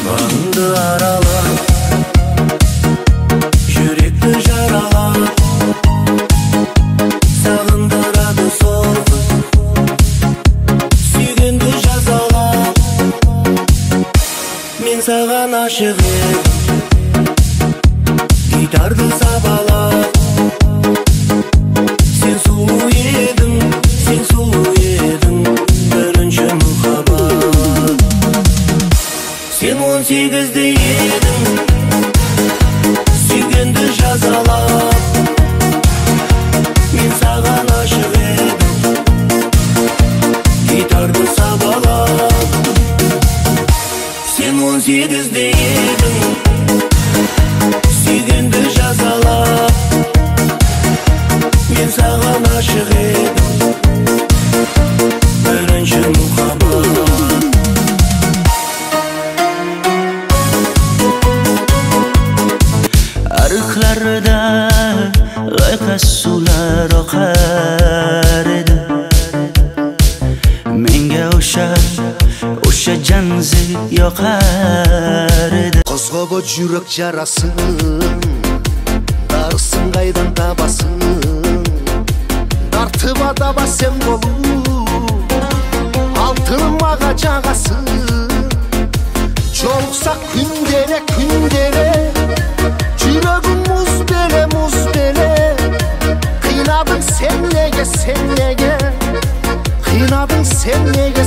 Bağımdı aralar, yürekti jaralar, sağındırады sol kız, sүйгенді жазалар. Мен саған ашық едім, гитарды сабалап. Sen сұлу едің, sen сұлу едің, бірінші мұхаббат. Sen 18'de едің, сүйгенді жазалап. Мен саған ашық едім, гитарды сабалап. Sen 18'de едің, сүйгенді жазалап. Мен саған ашық едім, бірінші мұхаббат. Arıqlarda ayqas sular oqar edi. Menga o'sha janzi yoqar edi. Qo'zg'ab yurak jarasin, darsin qaydan tabasin. Tartib adaba sen bolup, altınım ağa çağasın. Joluksak kündere kündere, yüreğim muz bele. Kıynadın sen nege, kıynadın sen nege.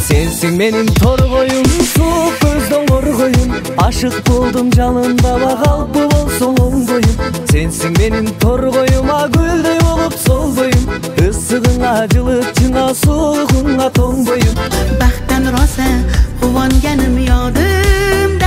Sensin benim torgoyum, soğuk gözden korgoyum. Aşık buldum canında bak alpı olsun ongoyum. Sensin benim torgoyuma gülday olup solgoyum. Issığına acılıkçına soğuğuna tongoyum. Baxtdan rosa quvonganim yodim,